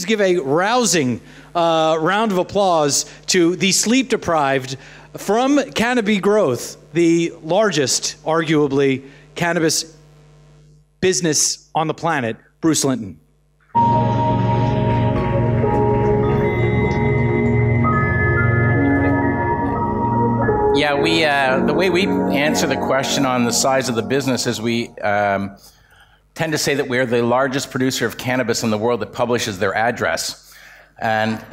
give a rousing round of applause to the sleep-deprived from Canopy Growth, the largest, arguably, cannabis business on the planet, Bruce Linton. Yeah, the way we answer the question on the size of the business is we tend to say that we're the largest producer of cannabis in the world that publishes their address. And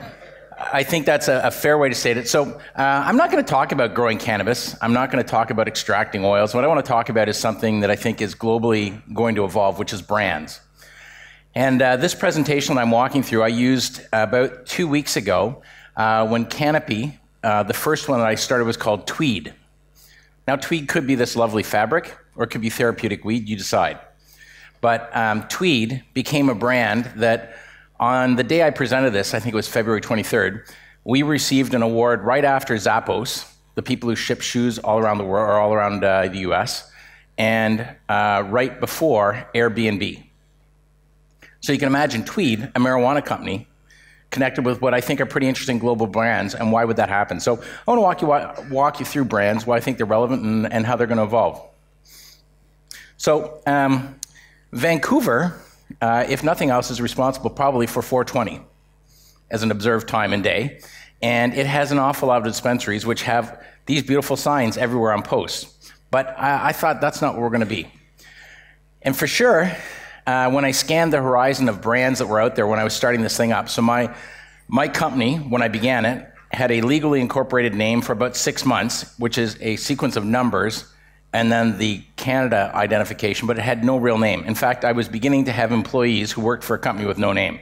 I think that's a fair way to state it. So I'm not going to talk about growing cannabis. I'm not going to talk about extracting oils. What I want to talk about is something that I think is globally going to evolve, which is brands. And this presentation I'm walking through, I used about 2 weeks ago when Canopy, the first one that I started was called Tweed. Now, Tweed could be this lovely fabric, or it could be therapeutic weed, you decide. But Tweed became a brand that on the day I presented this, I think it was February 23rd, we received an award right after Zappos, the people who ship shoes all around the world, or all around the US, and right before Airbnb. So you can imagine Tweed, a marijuana company, connected with what I think are pretty interesting global brands, and why would that happen? So I want to walk you through brands, why I think they're relevant, and how they're going to evolve. So Vancouver, if nothing else, is responsible probably for 420 as an observed time and day, and it has an awful lot of dispensaries which have these beautiful signs everywhere on posts. But I thought that's not what we're going to be. And for sure, when I scanned the horizon of brands that were out there when I was starting this thing up, so my company, when I began it, had a legally incorporated name for about 6 months, which is a sequence of numbers, and then the Canada identification, but it had no real name. In fact, I was beginning to have employees who worked for a company with no name.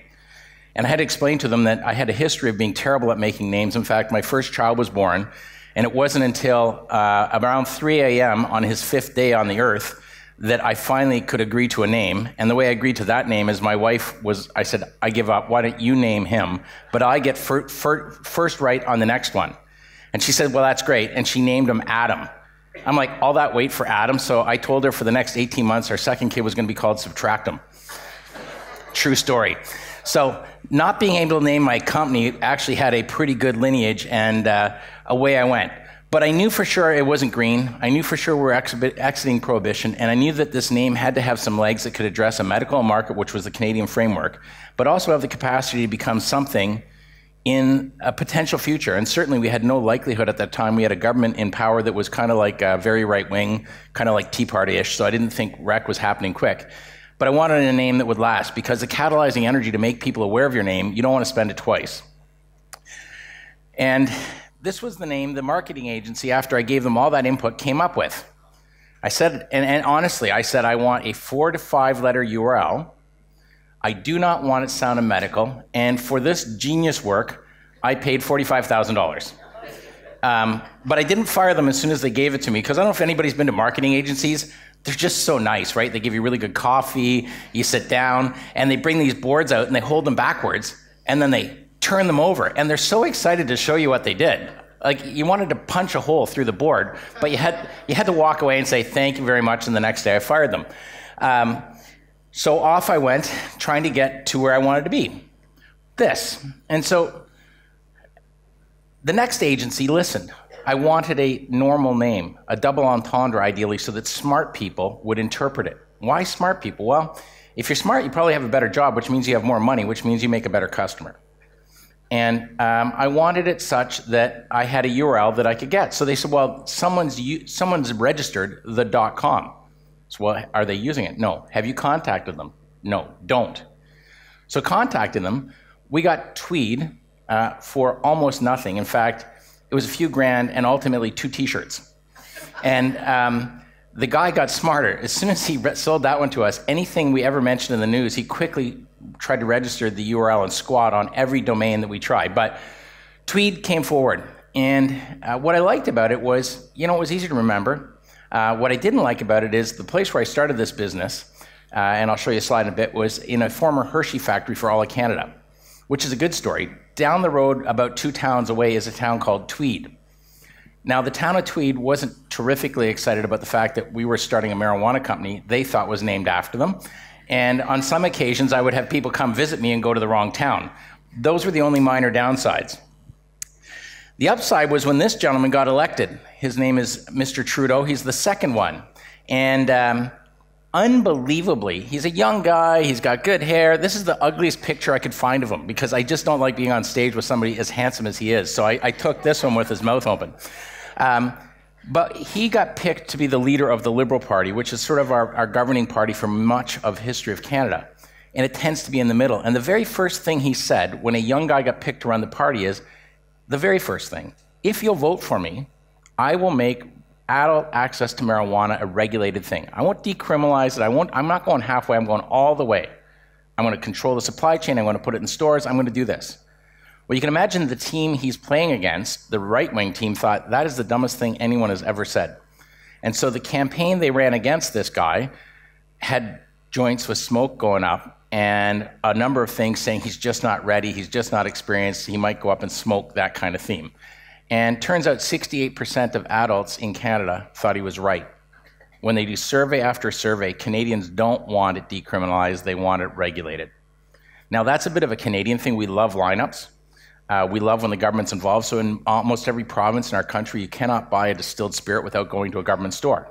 And I had to explain to them that I had a history of being terrible at making names. In fact, my first child was born, and it wasn't until around 3 a.m. on his 5th day on the earth that I finally could agree to a name. And the way I agreed to that name is my wife was, I said, I give up, why don't you name him? But I get first right on the next one. And she said, well, that's great. And she named him Adam. I'm like, all that wait for Adam? So I told her for the next 18 months, our second kid was going to be called Subtractum. True story. So not being able to name my company actually had a pretty good lineage, and away I went. But I knew for sure it wasn't green. I knew for sure we were exiting prohibition, and I knew that this name had to have some legs that could address a medical market, which was the Canadian framework, but also have the capacity to become something in a potential future. And certainly we had no likelihood at that time. We had a government in power that was kind of like very right-wing, kind of like Tea Party-ish, so I didn't think rec was happening quick. But I wanted a name that would last, because the catalyzing energy to make people aware of your name, you don't want to spend it twice. And this was the name the marketing agency, after I gave them all that input, came up with. I said, and honestly, I said, I want a 4 to 5 letter URL. I do not want it sounding medical. And for this genius work, I paid $45,000. But I didn't fire them as soon as they gave it to me, because I don't know if anybody's been to marketing agencies. They're just so nice, right? They give you really good coffee, you sit down, and they bring these boards out and they hold them backwards, and then they turn them over, and they're so excited to show you what they did. Like, you wanted to punch a hole through the board, but you had to walk away and say thank you very much, and the next day I fired them. So off I went, trying to get to where I wanted to be. This. And so the next agency listened. I wanted a normal name, a double entendre ideally, so that smart people would interpret it. Why smart people? Well, if you're smart, you probably have a better job, which means you have more money, which means you make a better customer. And I wanted it such that I had a URL that I could get. So they said, well, someone's registered the .com. So, well, are they using it? No. Have you contacted them? No, don't. So contacting them, we got Tweed for almost nothing. In fact, it was a few grand and ultimately 2 t-shirts. And the guy got smarter. As soon as he sold that one to us, anything we ever mentioned in the news, he quickly tried to register the URL and squat on every domain that we tried. But Tweed came forward. And what I liked about it was, it was easy to remember. What I didn't like about it is the place where I started this business, and I'll show you a slide in a bit, was in a former Hershey factory for all of Canada, which is a good story. Down the road, about 2 towns away, is a town called Tweed. Now, the town of Tweed wasn't terrifically excited about the fact that we were starting a marijuana company they thought was named after them. And on some occasions, I would have people come visit me and go to the wrong town. Those were the only minor downsides. The upside was when this gentleman got elected. His name is Mr. Trudeau. He's the second one. And unbelievably, he's a young guy. He's got good hair. This is the ugliest picture I could find of him because I just don't like being on stage with somebody as handsome as he is. So I took this one with his mouth open. But he got picked to be the leader of the Liberal Party, which is sort of our governing party for much of history of Canada. And it tends to be in the middle. And the very first thing he said when a young guy got picked to run the party is, the very first thing, if you'll vote for me, I will make adult access to marijuana a regulated thing. I won't decriminalize it. I'm not going halfway. I'm going all the way. I'm going to control the supply chain. I'm going to put it in stores. I'm going to do this. Well, you can imagine the team he's playing against, the right-wing team, thought that is the dumbest thing anyone has ever said. And so the campaign they ran against this guy had joints with smoke going up and a number of things saying he's just not ready, he's just not experienced, he might go up and smoke, that kind of theme. And turns out 68% of adults in Canada thought he was right. When they do survey after survey, Canadians don't want it decriminalized, they want it regulated. Now that's a bit of a Canadian thing. We love lineups. We love when the government's involved. So in almost every province in our country, you cannot buy a distilled spirit without going to a government store.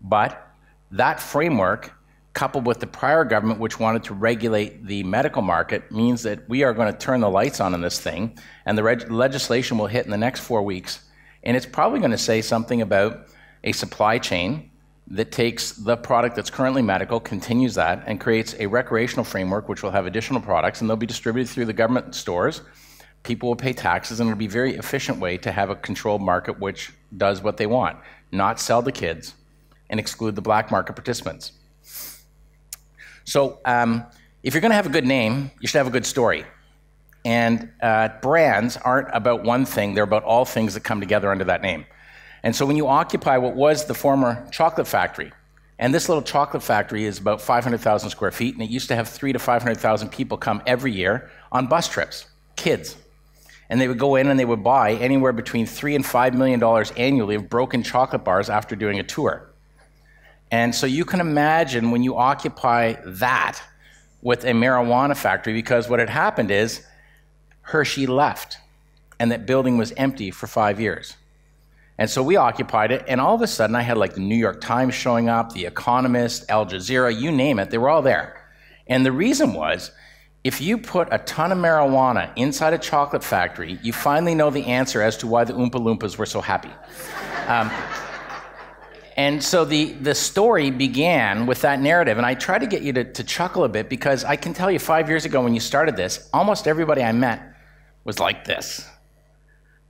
But that framework, coupled with the prior government, which wanted to regulate the medical market, means that we are going to turn the lights on in this thing, and the legislation will hit in the next 4 weeks. And it's probably going to say something about a supply chain that takes the product that's currently medical, continues that, and creates a recreational framework which will have additional products, and they'll be distributed through the government stores. People will pay taxes, and it'll be a very efficient way to have a controlled market which does what they want, not sell to kids and exclude the black market participants. So if you're going to have a good name, you should have a good story. And brands aren't about one thing, they're about all things that come together under that name. And so when you occupy what was the former chocolate factory, and this little chocolate factory is about 500,000 square feet, and it used to have 300,000 to 500,000 people come every year on bus trips, kids. And they would go in and they would buy anywhere between $3 and $5 million annually of broken chocolate bars after doing a tour. And so you can imagine when you occupy that with a marijuana factory, because what had happened is Hershey left and that building was empty for 5 years. And so we occupied it, and all of a sudden I had like the New York Times showing up, The Economist, Al Jazeera, you name it, they were all there. And the reason was, if you put a ton of marijuana inside a chocolate factory, you finally know the answer as to why the Oompa Loompas were so happy. And so the story began with that narrative, and I try to get you to chuckle a bit, because I can tell you 5 years ago when you started this, almost everybody I met was like this.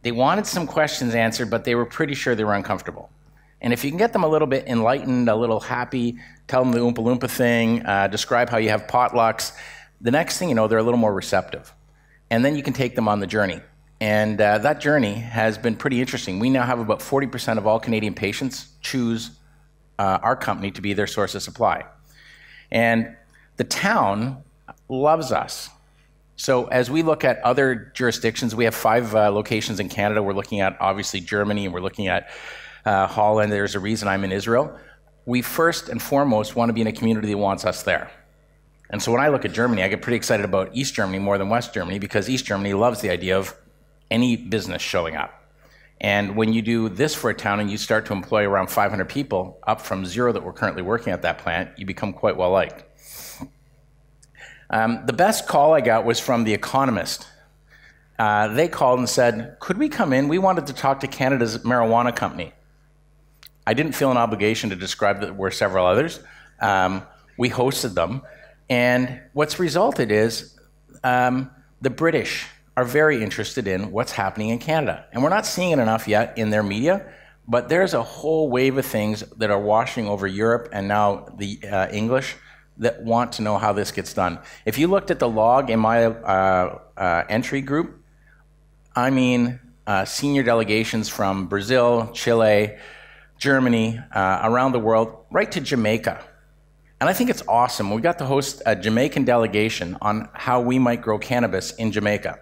They wanted some questions answered, but they were pretty sure they were uncomfortable. And if you can get them a little bit enlightened, a little happy, tell them the Oompa Loompa thing, describe how you have potlucks, the next thing you know, they're a little more receptive. And then you can take them on the journey. And that journey has been pretty interesting. We now have about 40% of all Canadian patients choose our company to be their source of supply. And the town loves us. So as we look at other jurisdictions, we have 5 locations in Canada. We're looking at, obviously, Germany, and we're looking at Holland. There's a reason I'm in Israel. We first and foremost want to be in a community that wants us there. And so when I look at Germany, I get pretty excited about East Germany more than West Germany, because East Germany loves the idea of any business showing up. And when you do this for a town and you start to employ around 500 people, up from 0 that we're currently working at that plant, you become quite well liked. The best call I got was from The Economist. They called and said, could we come in? We wanted to talk to Canada's marijuana company. I didn't feel an obligation to describe that there were several others. We hosted them. And what's resulted is the British are very interested in what's happening in Canada. And we're not seeing it enough yet in their media, but there's a whole wave of things that are washing over Europe and now the English that want to know how this gets done. If you looked at the log in my entry group, I mean senior delegations from Brazil, Chile, Germany, around the world, right to Jamaica. And I think it's awesome. We got to host a Jamaican delegation on how we might grow cannabis in Jamaica.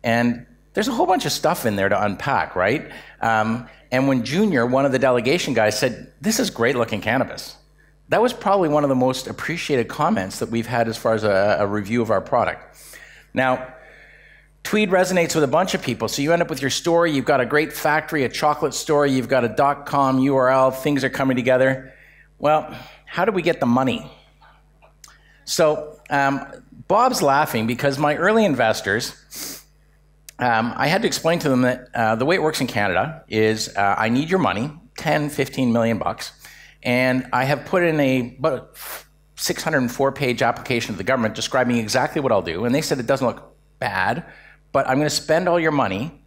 And there's a whole bunch of stuff in there to unpack, right? And when Junior, one of the delegation guys, said, this is great looking cannabis. that was probably one of the most appreciated comments that we've had as far as a review of our product. Now, Tweed resonates with a bunch of people. So you end up with your store, you've got a great factory, a chocolate store, you've got a .com URL, things are coming together. Well, how do we get the money? So Bob's laughing because my early investors, I had to explain to them that the way it works in Canada is I need your money, 10, 15 million bucks, and I have put in about 604-page application to the government describing exactly what I'll do, and they said it doesn't look bad, but I'm going to spend all your money,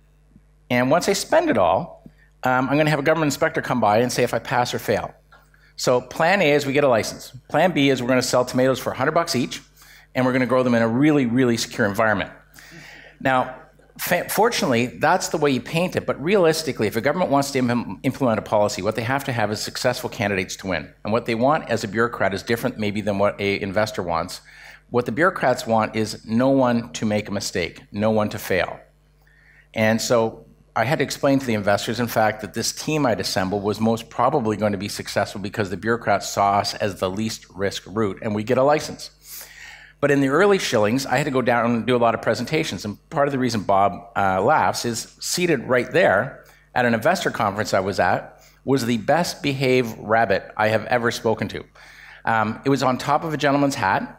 and once I spend it all, I'm going to have a government inspector come by and say if I pass or fail. So plan A is we get a license. Plan B is we're going to sell tomatoes for $100 each, and we're going to grow them in a really, really secure environment. Now, fortunately, that's the way you paint it, but realistically, if a government wants to implement a policy, what they have to have is successful candidates to win. And what they want as a bureaucrat is different maybe than what an investor wants. What the bureaucrats want is no one to make a mistake, no one to fail. And so I had to explain to the investors, in fact, that this team I'd assembled was most probably going to be successful because the bureaucrats saw us as the least risk route, and we get a license. But in the early shillings, I had to go down and do a lot of presentations. And part of the reason Bob laughs is seated right there at an investor conference I was at was the best behaved rabbit I have ever spoken to. It was on top of a gentleman's hat.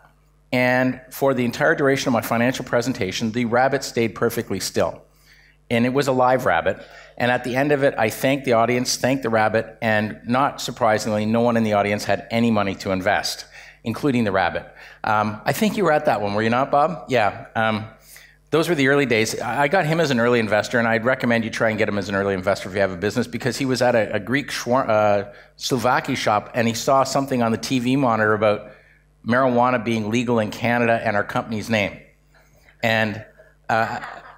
And for the entire duration of my financial presentation, the rabbit stayed perfectly still. And it was a live rabbit. And at the end of it, I thanked the audience, thanked the rabbit, and not surprisingly, no one in the audience had any money to invest, including the rabbit. I think you were at that one, were you not, Bob? Yeah. Those were the early days. I got him as an early investor, and I'd recommend you try and get him as an early investor if you have a business, because he was at a Greek Slovakia shop, and he saw something on the TV monitor about marijuana being legal in Canada and our company's name. And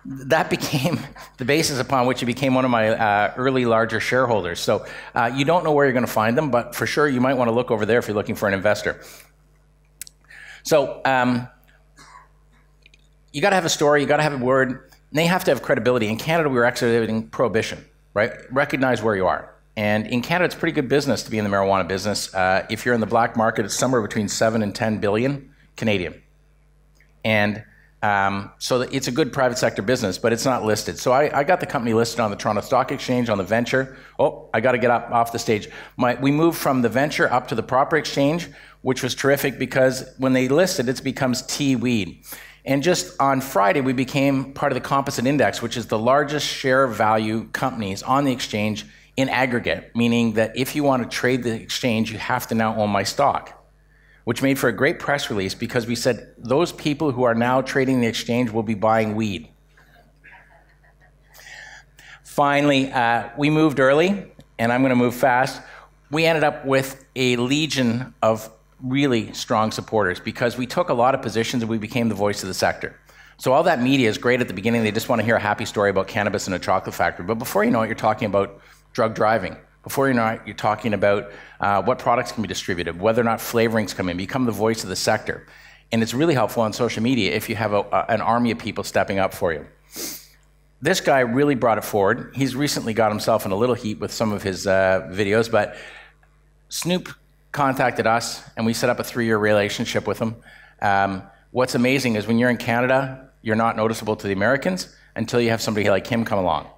that became the basis upon which he became one of my early larger shareholders. So you don't know where you're going to find them, but for sure you might want to look over there if you're looking for an investor. So you got to have a story, you got to have a word, and they have to have credibility. In Canada, we were executing prohibition, right? Recognize where you are. And in Canada, it's pretty good business to be in the marijuana business. If you're in the black market, it's somewhere between 7 and 10 billion Canadian. And so it's a good private sector business, but it's not listed. So I got the company listed on the Toronto Stock Exchange, on the venture. Oh, I got to get up off the stage. We moved from the venture up to the proper exchange, which was terrific because when they listed, it becomes Tweed. And just on Friday, we became part of the Composite Index, which is the largest share value companies on the exchange in aggregate, meaning that if you want to trade the exchange, you have to now own my stock, which made for a great press release because we said those people who are now trading the exchange will be buying weed. Finally, we moved early, and I'm going to move fast. We ended up with a legion of really strong supporters because we took a lot of positions and we became the voice of the sector. So all that media is great at the beginning. They just want to hear a happy story about cannabis in a chocolate factory. But before you know it, you're talking about drug driving. Before you know it, you're talking about what products can be distributed, whether or not flavorings come in, become the voice of the sector. And it's really helpful on social media if you have an army of people stepping up for you. This guy really brought it forward. He's recently got himself in a little heat with some of his videos, but Snoop contacted us and we set up a 3-year relationship with him. What's amazing is when you're in Canada, you're not noticeable to the Americans until you have somebody like him come along.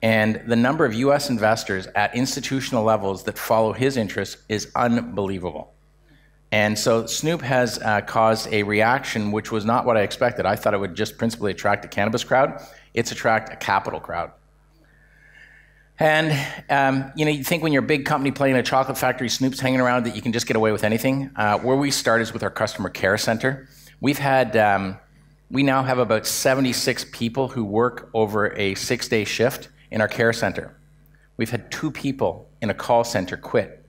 And the number of US investors at institutional levels that follow his interests is unbelievable. And so Snoop has caused a reaction which was not what I expected. I thought it would just principally attract a cannabis crowd. It's attract a capital crowd. And you think when you're a big company playing in a chocolate factory, Snoop's hanging around, that you can just get away with anything. Where we start is with our customer care center. We now have about 76 people who work over a 6-day shift in our care center. We've had 2 people in a call center quit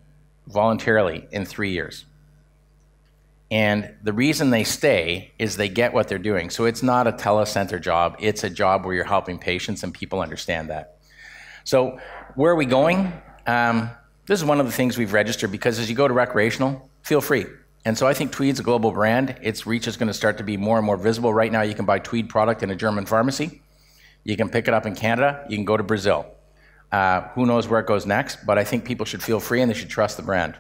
voluntarily in 3 years. And the reason they stay is they get what they're doing. So it's not a telecenter job. It's a job where you're helping patients, and people understand that. So where are we going? This is one of the things we've registered, because as you go to recreational, feel free. And so I think Tweed's a global brand. Its reach is going to start to be more and more visible. Right now, you can buy Tweed product in a German pharmacy. You can pick it up in Canada. You can go to Brazil. Who knows where it goes next, but I think people should feel free and they should trust the brand.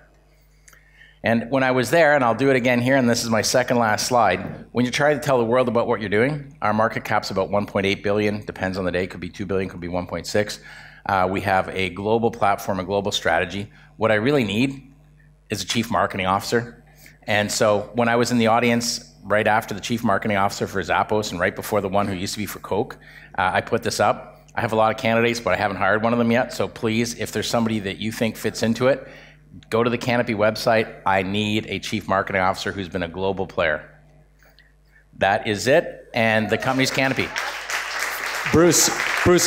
And when I was there, and I'll do it again here, and this is my second last slide, when you try to tell the world about what you're doing, our market cap's about 1.8 billion, depends on the day, could be 2 billion, could be 1.6. We have a global platform, a global strategy. What I really need is a chief marketing officer. And so when I was in the audience right after the chief marketing officer for Zappos and right before the one who used to be for Coke, I put this up. I have a lot of candidates, but I haven't hired one of them yet. So please, if there's somebody that you think fits into it, go to the Canopy website. I need a chief marketing officer who's been a global player. That is it, and the company's Canopy. Bruce,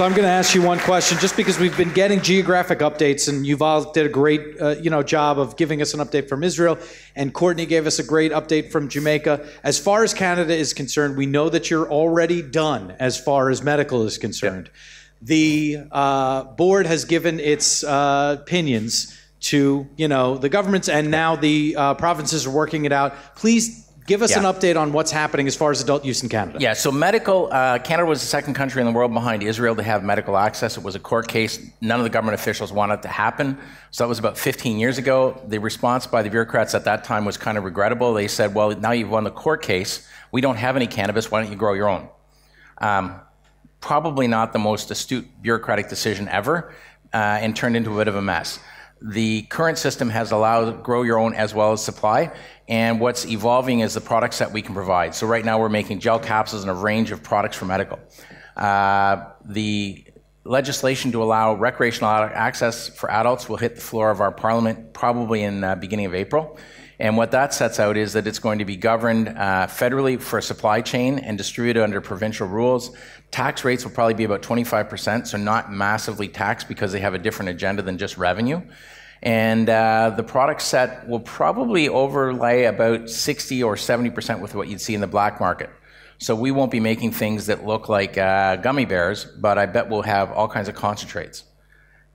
I'm going to ask you one question, just because we've been getting geographic updates, and you've all did a great, job of giving us an update from Israel, and Courtney gave us a great update from Jamaica. As far as Canada is concerned, we know that you're already done as far as medical is concerned. Yep. The board has given its opinions to the governments, and now the provinces are working it out. Please give us an update on what's happening as far as adult use in Canada. Yeah, so medical, Canada was the second country in the world behind Israel to have medical access. It was a court case. None of the government officials wanted it to happen. So that was about 15 years ago. The response by the bureaucrats at that time was kind of regrettable. They said, well, now you've won the court case. We don't have any cannabis. Why don't you grow your own? Probably not the most astute bureaucratic decision ever, and turned into a bit of a mess. The current system has allowed grow your own as well as supply, and what's evolving is the products that we can provide. So right now we're making gel capsules and a range of products for medical. The legislation to allow recreational access for adults will hit the floor of our parliament probably in beginning of April. And what that sets out is that it's going to be governed federally for supply chain and distributed under provincial rules. Tax rates will probably be about 25%, so not massively taxed because they have a different agenda than just revenue. And the product set will probably overlay about 60 or 70% with what you'd see in the black market. So we won't be making things that look like gummy bears, but I bet we'll have all kinds of concentrates.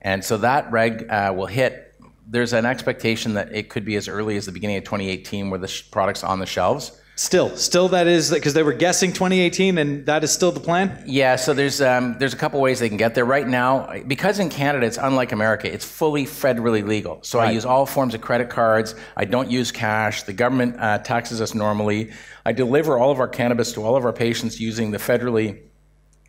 And so that reg will hit. There's an expectation that it could be as early as the beginning of 2018 where the product's on the shelves. Still that is, because they were guessing 2018, and that is still the plan? Yeah, so there's a couple ways they can get there. Right now, because in Canada, it's unlike America, it's fully federally legal. So I use all forms of credit cards. I don't use cash. The government taxes us normally. I deliver all of our cannabis to all of our patients using the federally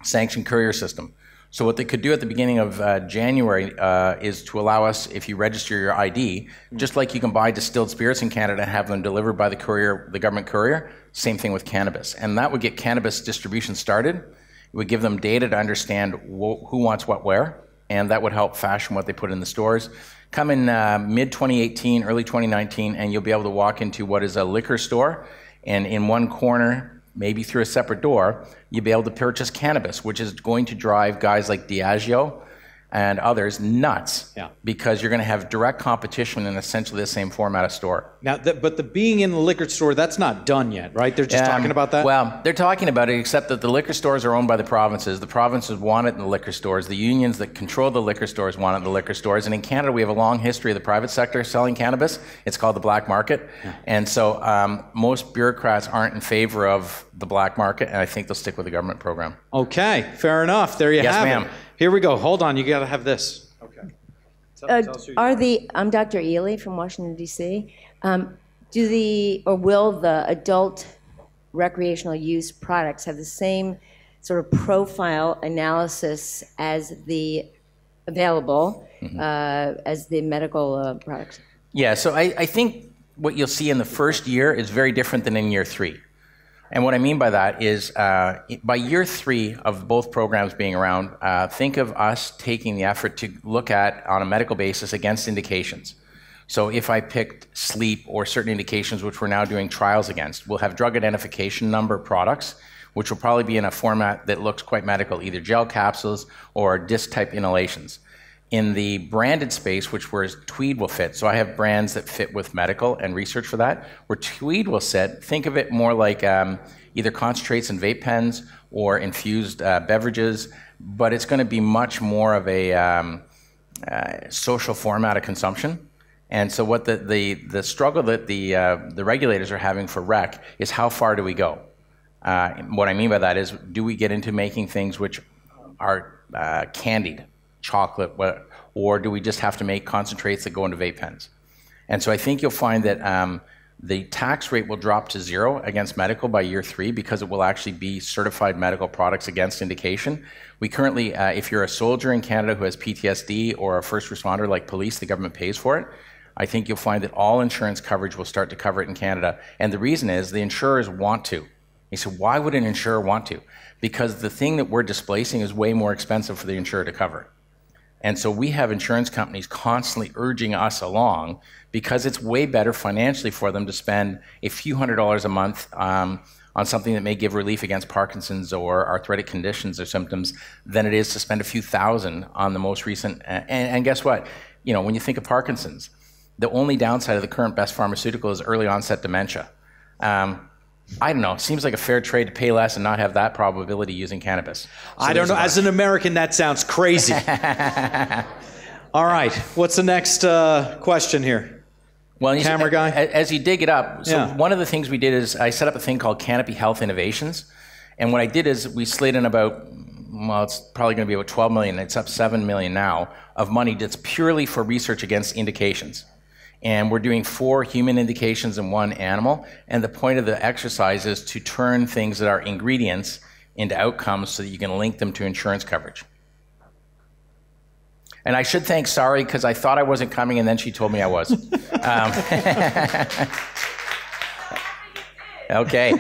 sanctioned courier system. So what they could do at the beginning of January is to allow us, if you register your ID, just like you can buy distilled spirits in Canada and have them delivered by the courier, the government courier, same thing with cannabis. And that would get cannabis distribution started. It would give them data to understand who wants what where, and that would help fashion what they put in the stores. Come in mid-2018, early 2019, and you'll be able to walk into what is a liquor store, and in one corner, maybe through a separate door, you'll be able to purchase cannabis, which is going to drive guys like Diageo and others nuts, because you're going to have direct competition in essentially the same format of store. Now, but the being in the liquor store, that's not done yet, right? They're just talking about that? Well, they're talking about it, except that the liquor stores are owned by the provinces. The provinces want it in the liquor stores. The unions that control the liquor stores want it in the liquor stores. And in Canada, we have a long history of the private sector selling cannabis. It's called the black market. And so most bureaucrats aren't in favor of the black market, and I think they'll stick with the government program. Okay, fair enough. There you have it. Yes, ma'am. Here we go. Hold on. You got to have this. Okay. I'm Dr. Ely from Washington, D.C. Will the adult recreational use products have the same sort of profile analysis as the available as the medical products? Yeah, so I think what you'll see in the first year is very different than in year 3. And what I mean by that is by year 3 of both programs being around, think of us taking the effort to look at, on a medical basis, against indications. So if I picked sleep or certain indications, which we're now doing trials against, we'll have drug identification number products, which will probably be in a format that looks quite medical, either gel capsules or disc-type inhalations. In the branded space, which where Tweed will fit, so I have brands that fit with medical and research for that, where Tweed will sit, think of it more like either concentrates and vape pens or infused beverages, but it's going to be much more of a social format of consumption. And so what the struggle that the regulators are having for rec is how far do we go? What I mean by that is, do we get into making things which are candied, chocolate, or do we just have to make concentrates that go into vape pens? And so I think you'll find that the tax rate will drop to 0 against medical by year 3 because it will actually be certified medical products against indication. We currently, if you're a soldier in Canada who has PTSD or a first responder like police, the government pays for it. I think you'll find that all insurance coverage will start to cover it in Canada. And the reason is the insurers want to. You say, why would an insurer want to? Because the thing that we're displacing is way more expensive for the insurer to cover. And so we have insurance companies constantly urging us along because it's way better financially for them to spend a few $100s a month on something that may give relief against Parkinson's or arthritic conditions or symptoms than it is to spend a few thousand on the most recent. And guess what? You know, when you think of Parkinson's, the only downside of the current best pharmaceutical is early onset dementia. I don't know. It seems like a fair trade to pay less and not have that probability using cannabis. So I don't know. As an American, that sounds crazy. All right. What's the next question here? Well, Camera guy? As you dig it up, so one of the things we did is I set up a thing called Canopy Health Innovations. And what I did is we slid in about, well, it's probably going to be about 12 million. It's up 7 million now of money that's purely for research against indications. And we're doing 4 human indications and 1 animal. And the point of the exercise is to turn things that are ingredients into outcomes so that you can link them to insurance coverage. And I should thank Sari because I thought I wasn't coming and then she told me I was. Okay.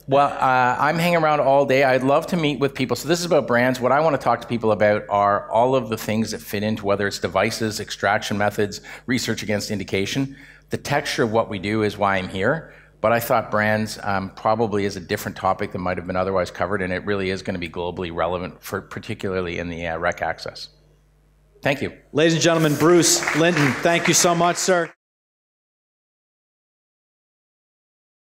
Well, I'm hanging around all day. I'd love to meet with people. So this is about brands. What I want to talk to people about are all of the things that fit into whether it's devices, extraction methods, research against indication. The texture of what we do is why I'm here. But I thought brands probably is a different topic that might have been otherwise covered, and it really is going to be globally relevant, for particularly in the rec access. Thank you. Ladies and gentlemen, Bruce Linton, thank you so much, sir.